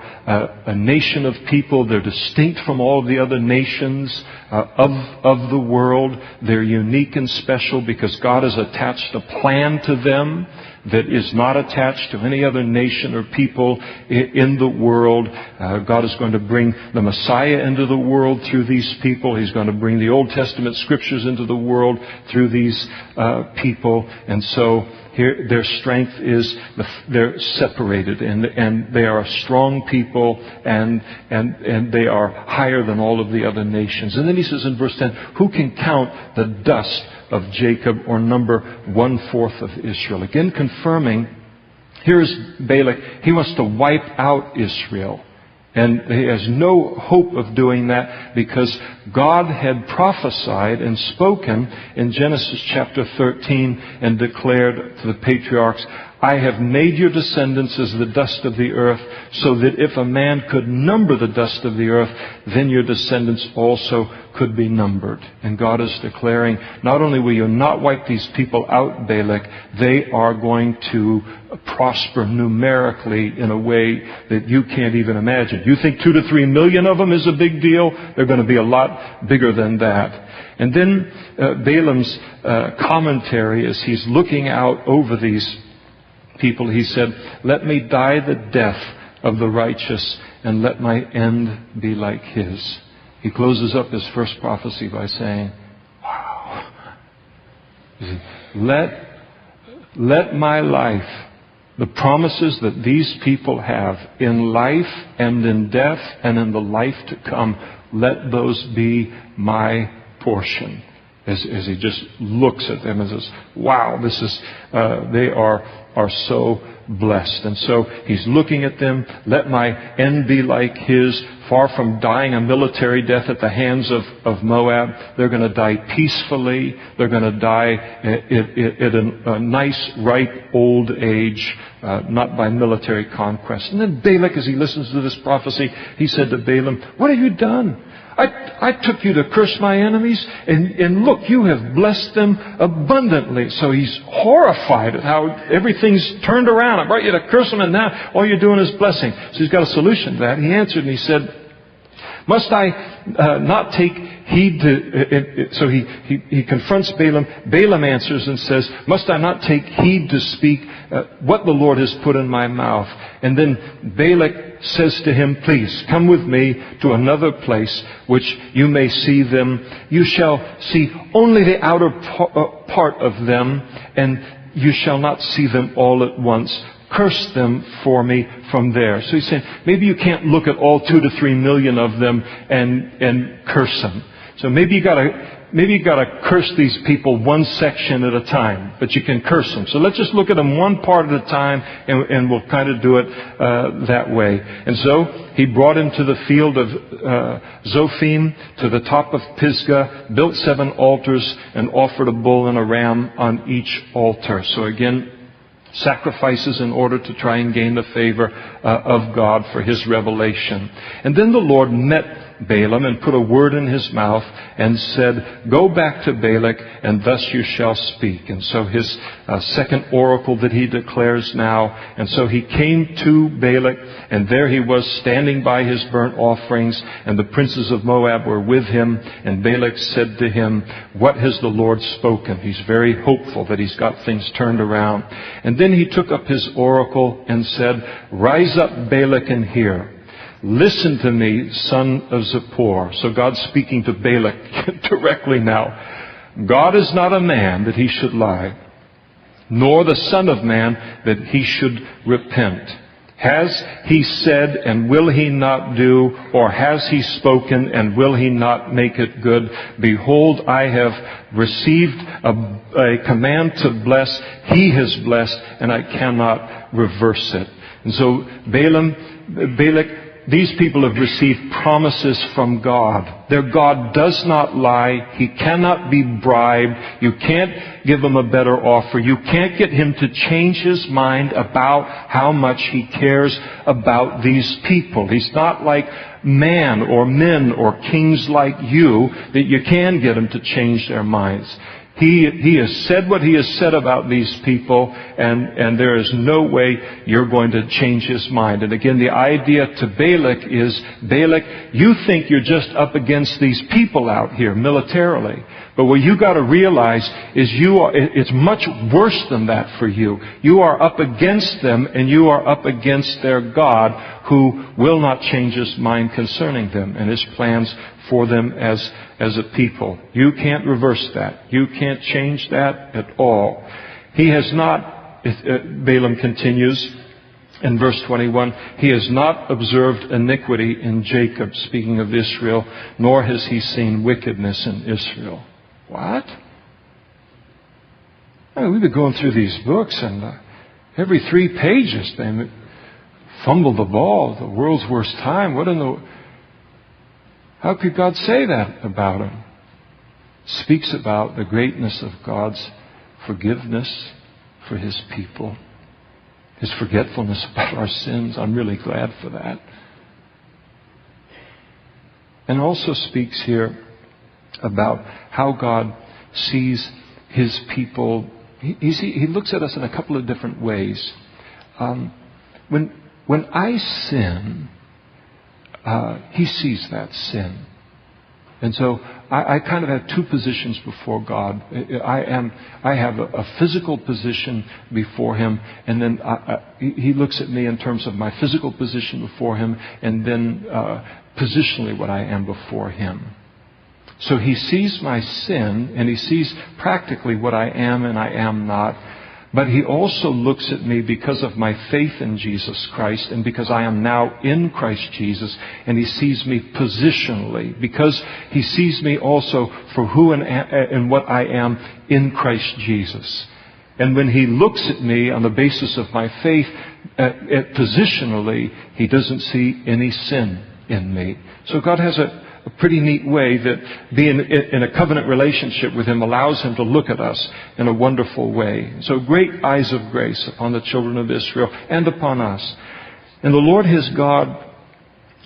a nation of people. They're distinct from all of the other nations of the world. They're unique and special because God has attached a plan to them that is not attached to any other nation or people in the world. God is going to bring the Messiah into the world through these people. He's going to bring the Old Testament scriptures into the world through these people. And so here their strength is they're separated, and they are a strong people, and they are higher than all of the other nations. And then he says in verse 10, who can count the dust of Jacob or number 1/4 of Israel? Again confirming, here's Balak. He wants to wipe out Israel. And he has no hope of doing that because God had prophesied and spoken in Genesis chapter 13 and declared to the patriarchs, I have made your descendants as the dust of the earth, so that if a man could number the dust of the earth, then your descendants also could be numbered. And God is declaring, not only will you not wipe these people out, Balak, they are going to prosper numerically in a way that you can't even imagine. You think 2 to 3 million of them is a big deal? They're going to be a lot bigger than that. And then Balaam's commentary, as he's looking out over these people, he said, let me die the death of the righteous, and let my end be like his. He closes up his first prophecy by saying, wow. Let my life, the promises that these people have in life and in death and in the life to come, let those be my portion. As he just looks at them and says, wow, this is, they are so blessed. And so he's looking at them. Let my end be like his. Far from dying a military death at the hands of Moab, they're going to die peacefully. They're going to die at a nice, ripe old age, not by military conquest. And then Balak, as he listens to this prophecy, he said to Balaam, what have you done? I took you to curse my enemies, and look, you have blessed them abundantly. So he's horrified at how everything's turned around. I brought you to curse them, and now all you're doing is blessing. So he's got a solution to that. He answered and he said, must I not take heed to... So he confronts Balaam. Balaam answers and says, must I not take heed to speak what the Lord has put in my mouth? And then Balak says to him, please come with me to another place which you may see them. You shall see only the outer part of them, and you shall not see them all at once. curse them for me from there. So he's saying, maybe you can't look at all 2 to 3 million of them and curse them. So maybe you gotta curse these people one section at a time, but you can curse them. So let's just look at them one part at a time, and we'll kind of do it that way. And so he brought him to the field of Zophim, to the top of Pisgah, built 7 altars, and offered a bull and a ram on each altar. So again, sacrifices in order to try and gain the favor of God for His revelation. And then the Lord met Balaam and put a word in his mouth and said, "Go back to Balak, and thus you shall speak." And so his second oracle that he declares now. And so he came to Balak, and there he was standing by his burnt offerings, and the princes of Moab were with him. And Balak said to him, "What has the Lord spoken?" He's very hopeful that he's got things turned around. And then he took up his oracle and said, "Rise up, Balak, and hear. Listen to me, son of Zippor." So God's speaking to Balak directly now. "God is not a man that he should lie, nor the son of man that he should repent. Has he said, and will he not do? Or has he spoken, and will he not make it good? Behold, I have received a command to bless. He has blessed, and I cannot reverse it." And so Balak, these people have received promises from God. Their God does not lie. He cannot be bribed. You can't give him a better offer. You can't get him to change his mind about how much he cares about these people. He's not like man or men or kings like you that you can get him to change their minds. He has said what he has said about these people, and there is no way you're going to change his mind. And again, the idea to Balak is, Balak, you think you're just up against these people out here militarily. But what you got to realize is it's much worse than that for you. You are up against them, and you are up against their God, who will not change his mind concerning them and his plans for them as a people. You can't reverse that. You can't change that at all. He has not, Balaam continues in verse 21, he has not observed iniquity in Jacob, speaking of Israel, nor has he seen wickedness in Israel. What? I mean, we've been going through these books, and every 3 pages they fumble the ball, the world's worst time. How could God say that about him? Speaks about the greatness of God's forgiveness for his people. His forgetfulness about our sins. I'm really glad for that. And also speaks here about how God sees his people. He looks at us in a couple of different ways. When I sin, he sees that sin. And so I kind of have 2 positions before God. I have a physical position before him, and then he looks at me in terms of my physical position before him, and then positionally what I am before him. So he sees my sin, and he sees practically what I am and I am not. But he also looks at me because of my faith in Jesus Christ, and because I am now in Christ Jesus, and he sees me positionally, because he sees me also for who and what I am in Christ Jesus. And when he looks at me on the basis of my faith, positionally, he doesn't see any sin in me. So God has a pretty neat way that being in a covenant relationship with him allows him to look at us in a wonderful way. So great eyes of grace upon the children of Israel and upon us. And the Lord his God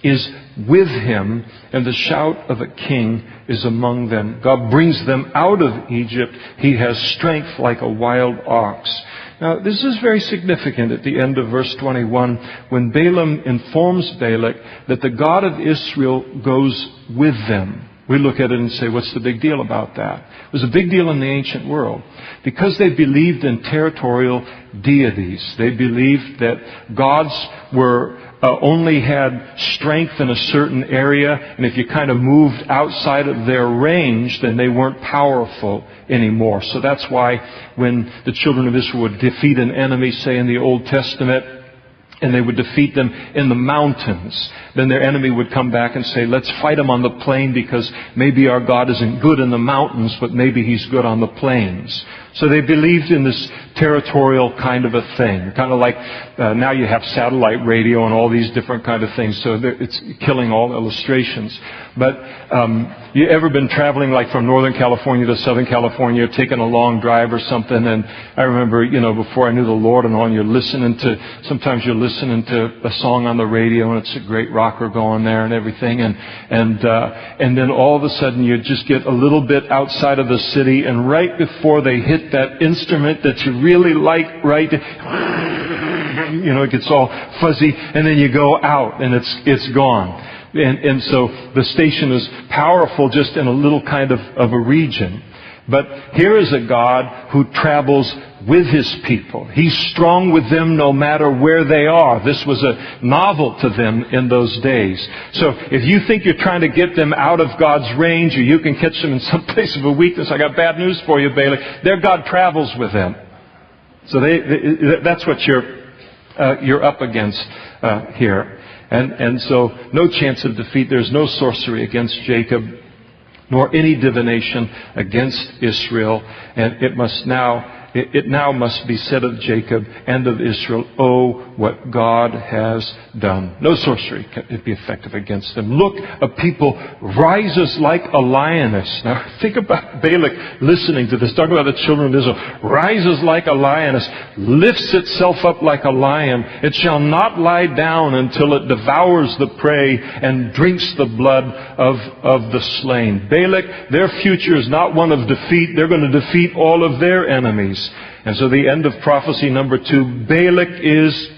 is with him, and the shout of a king is among them. God brings them out of Egypt. He has strength like a wild ox. Now, this is very significant at the end of verse 21, when Balaam informs Balak that the God of Israel goes with them. We look at it and say, what's the big deal about that? It was a big deal in the ancient world because they believed in territorial deities. They believed that gods were only had strength in a certain area, and if you kind of moved outside of their range, then they weren't powerful anymore. So that's why when the children of Israel would defeat an enemy, say in the Old Testament, and they would defeat them in the mountains, then their enemy would come back and say, let's fight them on the plain, because maybe our God isn't good in the mountains, but maybe He's good on the plains. So they believed in this territorial kind of a thing. Kind of like now you have satellite radio and all these different kind of things, so it's killing all illustrations. But you ever been traveling like from Northern California to Southern California, taking a long drive or something? And I remember, before I knew the Lord and all, sometimes you're listening to a song on the radio and it's a great rocker going there and everything. And then all of a sudden you just get a little bit outside of the city, and right before they hit that instrument that you really like, right, it gets all fuzzy, and then you go out and it's gone. And so the station is powerful just in a little kind of a region. But here is a God who travels with His people. He's strong with them no matter where they are. This was a novel to them in those days. So if you think you're trying to get them out of God's range, or you can catch them in some place of a weakness, I got bad news for you, Bailey. Their God travels with them. So that's what you're up against here. And so no chance of defeat. There's no sorcery against Jacob, nor any divination against Israel. And it now must be said of Jacob and of Israel, oh, what God has done. No sorcery can be effective against them. Look, a people rises like a lioness. Now, think about Balak listening to this. Talk about the children of Israel. Rises like a lioness, lifts itself up like a lion. It shall not lie down until it devours the prey and drinks the blood of the slain. Balak, their future is not one of defeat. They're going to defeat all of their enemies. And so the end of prophecy number 2, Balak is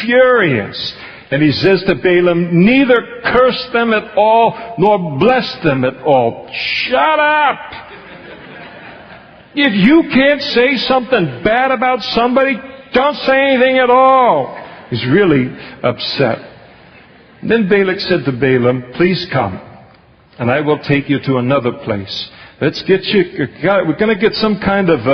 furious. And he says to Balaam, neither curse them at all, nor bless them at all. Shut up! If you can't say something bad about somebody, don't say anything at all. He's really upset. And then Balak said to Balaam, please come, and I will take you to another place. Let's get you, we're going to get some kind of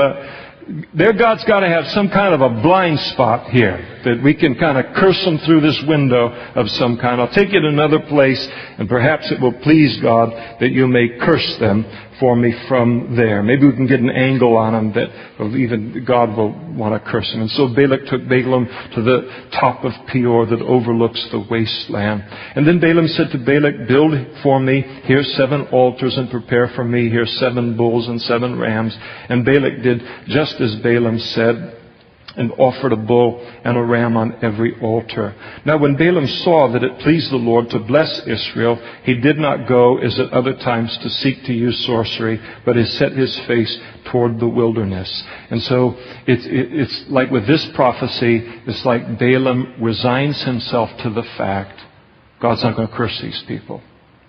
their God's got to have some kind of a blind spot here, that we can kind of curse them through this window of some kind. I'll take you to another place, and perhaps it will please God that you may curse them for me from there. Maybe we can get an angle on them that even God will want to curse them. And so Balak took Balaam to the top of Peor that overlooks the wasteland. And then Balaam said to Balak, build for me here 7 altars and prepare for me here 7 bulls and 7 rams. And Balak did just as Balaam said, and offered a bull and a ram on every altar. Now when Balaam saw that it pleased the Lord to bless Israel, he did not go as at other times to seek to use sorcery, but he set his face toward the wilderness. And so it's like with this prophecy, it's like Balaam resigns himself to the fact God's not going to curse these people.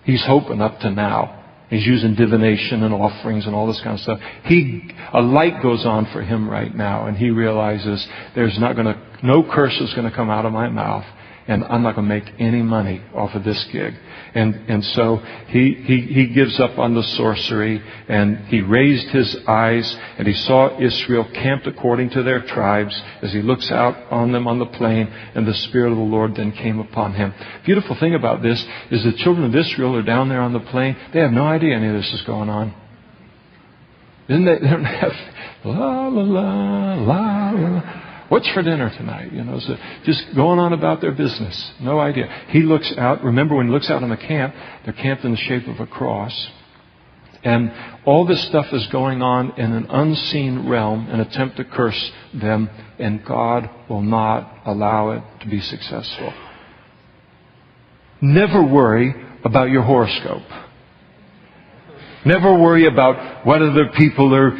He's hoping up to now. He's using divination and offerings and all this kind of stuff. A light goes on for him right now, and he realizes no curse is going to come out of my mouth, and I'm not going to make any money off of this gig. And so he gives up on the sorcery, and he raised his eyes, and he saw Israel camped according to their tribes as he looks out on them on the plain, and the Spirit of the Lord then came upon him. Beautiful thing about this is the children of Israel are down there on the plain. They have no idea any of this is going on. They don't have la la la la la. What's for dinner tonight? So just going on about their business. No idea. He looks out. Remember, when he looks out on the camp, they're camped in the shape of a cross. And all this stuff is going on in an unseen realm, an attempt to curse them, and God will not allow it to be successful. Never worry about your horoscope. Never worry about what other people are,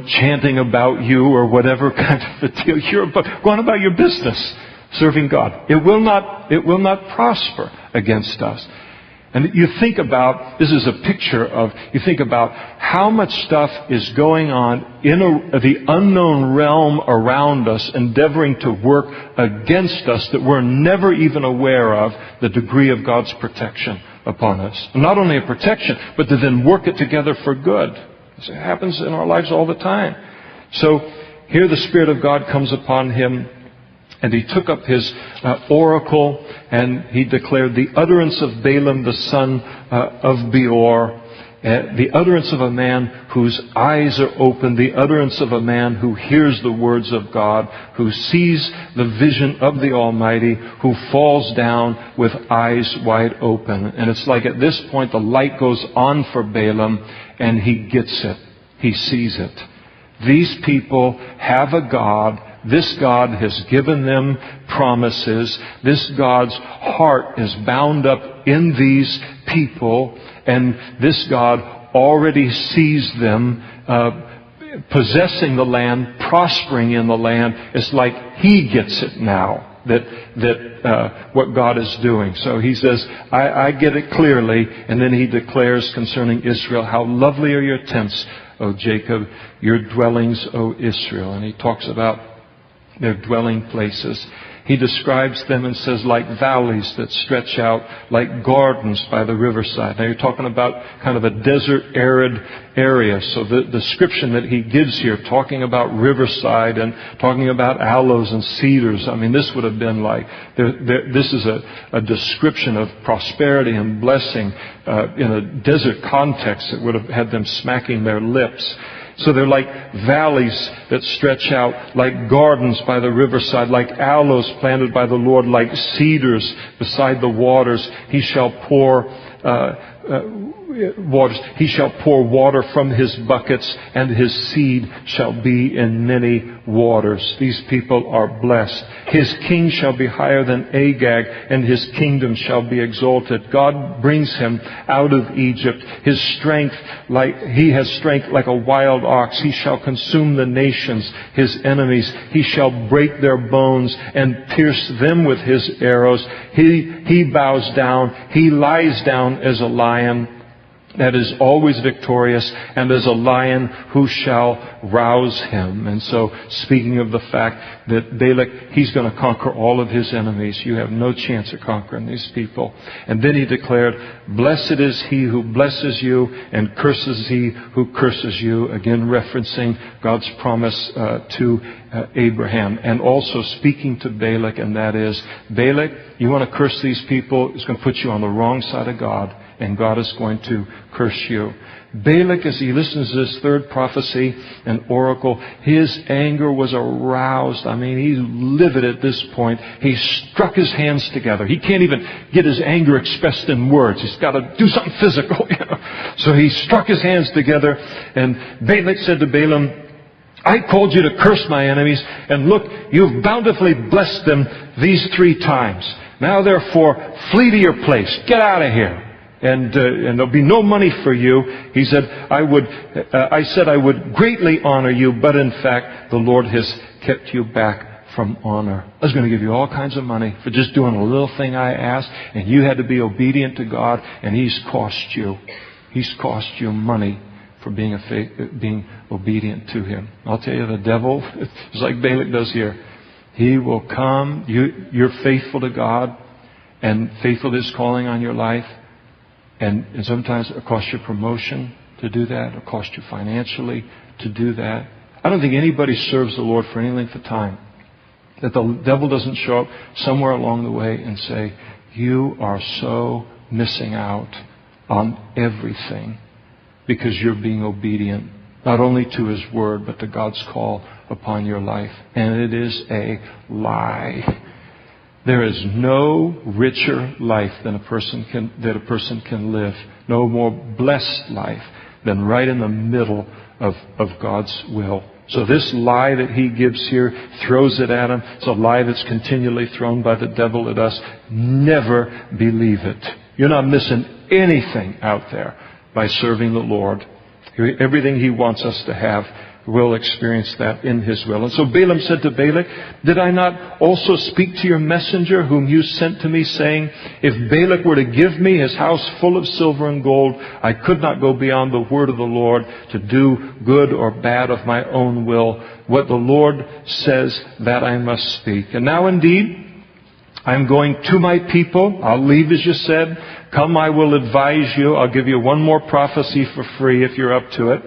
chanting about you or whatever kind of a deal. You're going about your business, serving God. It will not prosper against us. And you think about, this is a picture of, you think about how much stuff is going on in the unknown realm around us, endeavoring to work against us that we're never even aware of, the degree of God's protection upon us. And not only a protection, but to then work it together for good. It happens in our lives all the time. So here the Spirit of God comes upon him, and he took up his oracle, and he declared the utterance of Balaam the son of Beor, the utterance of a man whose eyes are open, the utterance of a man who hears the words of God, who sees the vision of the Almighty, who falls down with eyes wide open. And it's like at this point the light goes on for Balaam, and he gets it. He sees it. These people have a God. This God has given them promises. This God's heart is bound up in these people. And this God already sees them possessing the land, prospering in the land. It's like he gets it now, that what God is doing. So he says, I get it clearly. And then he declares concerning Israel, how lovely are your tents, O Jacob, your dwellings, O Israel. And he talks about their dwelling places. He describes them and says, like valleys that stretch out, like gardens by the riverside. Now you're talking about kind of a desert, arid area. So the description that he gives here, talking about riverside and talking about aloes and cedars, I mean, this would have been like, this is a description of prosperity and blessing in a desert context that would have had them smacking their lips. So they're like valleys that stretch out, like gardens by the riverside, like aloes planted by the Lord, like cedars beside the waters. He shall pour waters. He shall pour water from his buckets, and his seed shall be in many waters. These people are blessed. His king shall be higher than Agag, and his kingdom shall be exalted. God brings him out of Egypt. His strength, he has strength like a wild ox. He shall consume the nations, his enemies. He shall break their bones and pierce them with his arrows. He bows down. He lies down as a lion that is always victorious, and as a lion who shall rouse him. And so, speaking of the fact that Balak, he's going to conquer all of his enemies. You have no chance of conquering these people. And then he declared, blessed is he who blesses you, and curses he who curses you. Again, referencing God's promise to Abraham. And also speaking to Balak, and that is, Balak, you want to curse these people, it's going to put you on the wrong side of God, and God is going to curse you. Balak, as he listens to this third prophecy and oracle, his anger was aroused. I mean, he's livid at this point. He struck his hands together. He can't even get his anger expressed in words. He's got to do something physical. So he struck his hands together, and Balak said to Balaam, I called you to curse my enemies, and look, you've bountifully blessed them these 3 times. Now therefore, flee to your place. Get out of here. And there'll be no money for you. He said, I said I would greatly honor you, but in fact, the Lord has kept you back from honor. I was going to give you all kinds of money for just doing a little thing I asked, and you had to be obedient to God, and He's cost you. He's cost you money for being obedient to Him. I'll tell you, the devil, it's like Balak does here. He will come. You're faithful to God and faithful to His calling on your life. And sometimes it'll cost you promotion to do that. It'll cost you financially to do that. I don't think anybody serves the Lord for any length of time that the devil doesn't show up somewhere along the way and say, you are so missing out on everything because you're being obedient, not only to His Word, but to God's call upon your life. And it is a lie. There is no richer life than a person can live. No more blessed life than right in the middle of God's will. So this lie that he gives here, throws it at him. It's a lie that's continually thrown by the devil at us. Never believe it. You're not missing anything out there by serving the Lord. Everything He wants us to have, will experience that in His will. And so Balaam said to Balak, did I not also speak to your messenger whom you sent to me, saying, if Balak were to give me his house full of silver and gold, I could not go beyond the word of the Lord to do good or bad of my own will. What the Lord says, that I must speak. And now indeed, I'm going to my people. I'll leave as you said. Come, I will advise you. I'll give you one more prophecy for free if you're up to it.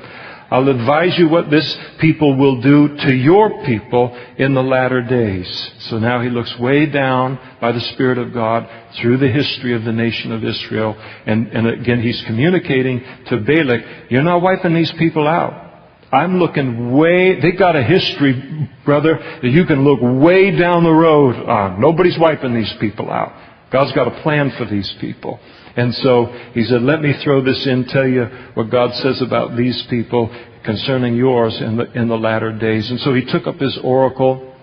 I'll advise you what this people will do to your people in the latter days. So now he looks way down by the Spirit of God through the history of the nation of Israel. And again, he's communicating to Balak, you're not wiping these people out. I'm looking they got a history, brother, that you can look way down the road on. Nobody's wiping these people out. God's got a plan for these people. And so he said, let me throw this in, tell you what God says about these people concerning yours in the latter days. And so he took up his oracle,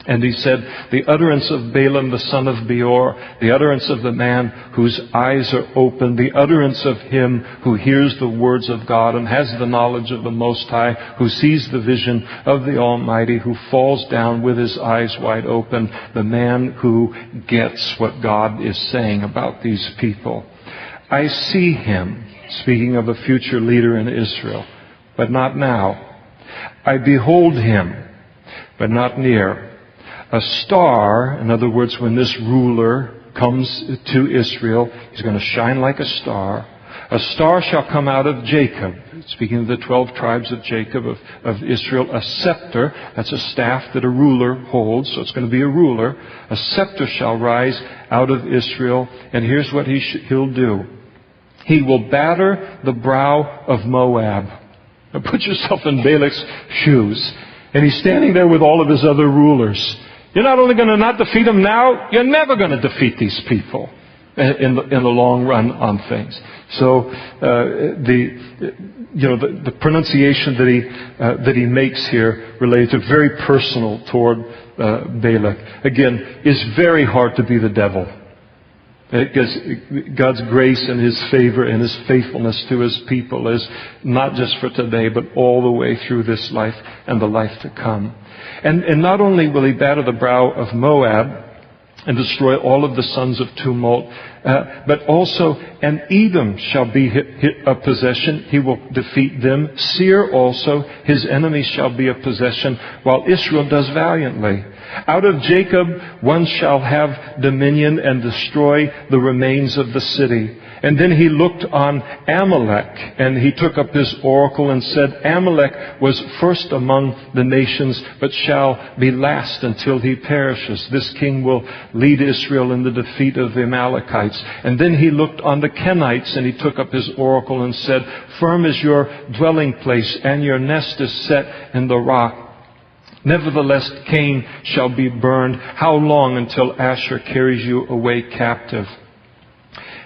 and he said, the utterance of Balaam the son of Beor, the utterance of the man whose eyes are open, the utterance of him who hears the words of God and has the knowledge of the Most High, who sees the vision of the Almighty, who falls down with his eyes wide open, the man who gets what God is saying about these people. I see him, speaking of a future leader in Israel, but not now. I behold him, but not near. A star, in other words, when this ruler comes to Israel, he's going to shine like a star. A star shall come out of Jacob. Speaking of the 12 tribes of Jacob, of Israel. A scepter, that's a staff that a ruler holds, so it's going to be a ruler. A scepter shall rise out of Israel, and here's what he'll do. He will batter the brow of Moab. Now put yourself in Balak's shoes. And he's standing there with all of his other rulers. You're not only going to not defeat them now, you're never going to defeat these people in the long run on things. So the pronunciation that he makes here related to very personal toward Balak, again, is very hard to be the devil. Because God's grace and His favor and His faithfulness to His people is not just for today, but all the way through this life and the life to come. And not only will He batter the brow of Moab and destroy all of the sons of tumult, but also, and Edom shall be a possession. He will defeat them. Seir also, his enemies, shall be a possession, while Israel does valiantly. Out of Jacob one shall have dominion and destroy the remains of the city. And then he looked on Amalek, and he took up his oracle and said, Amalek was first among the nations, but shall be last until he perishes. This king will lead Israel in the defeat of the Amalekites. And then he looked on the Kenites, and he took up his oracle and said, firm is your dwelling place, and your nest is set in the rock. Nevertheless, Cain shall be burned. How long until Asher carries you away captive?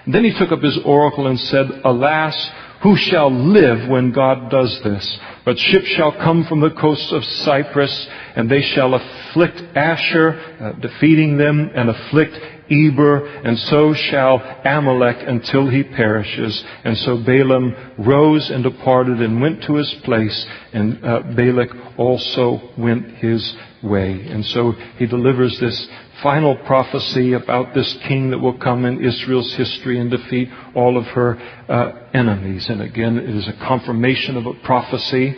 And then he took up his oracle and said, alas, who shall live when God does this? But ships shall come from the coasts of Cyprus, and they shall afflict Asher, defeating them, and afflict Eber, and so shall Amalek until he perishes. And so Balaam rose and departed and went to his place, and Balak also went his way. And so he delivers this final prophecy about this king that will come in Israel's history and defeat all of her enemies. And again, it is a confirmation of a prophecy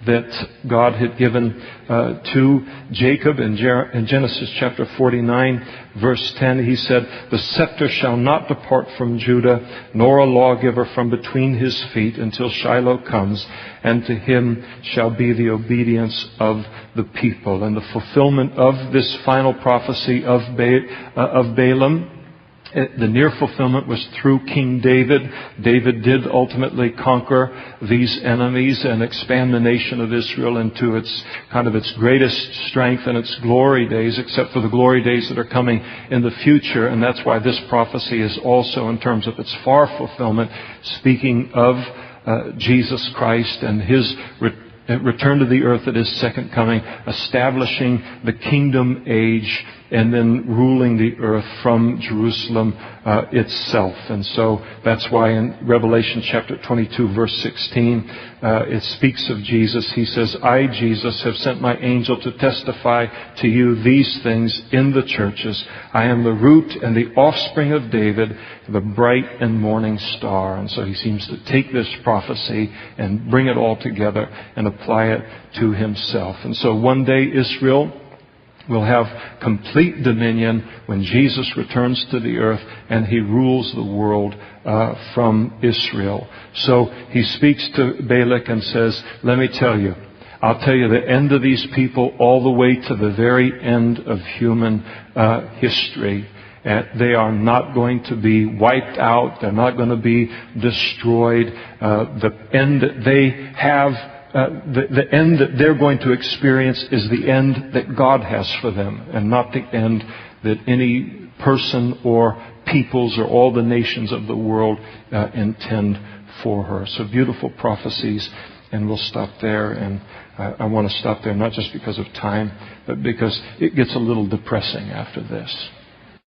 that God had given to Jacob in Genesis chapter 49, verse 10. He said, the scepter shall not depart from Judah, nor a lawgiver from between his feet until Shiloh comes, and to him shall be the obedience of the people. And the fulfillment of this final prophecy of Balaam, the near fulfillment was through King David. David did ultimately conquer these enemies and expand the nation of Israel into its greatest strength and its glory days, except for the glory days that are coming in the future. And that's why this prophecy is also, in terms of its far fulfillment, speaking of Jesus Christ and His return to the earth at His second coming, establishing the kingdom age and then ruling the earth from Jerusalem itself. And so that's why in Revelation chapter 22, verse 16, it speaks of Jesus. He says, I, Jesus, have sent my angel to testify to you these things in the churches. I am the root and the offspring of David, the bright and morning star. And so he seems to take this prophecy and bring it all together and apply it to himself. And so one day Israel will have complete dominion when Jesus returns to the earth and he rules the world from Israel. So he speaks to Balak and says, let me tell you, I'll tell you the end of these people all the way to the very end of human history. They are not going to be wiped out. They're not going to be destroyed. The end that they have, the end that they're going to experience is the end that God has for them, and not the end that any person or peoples or all the nations of the world intend for her. So beautiful prophecies, and we'll stop there. And I want to stop there not just because of time, but because it gets a little depressing after this.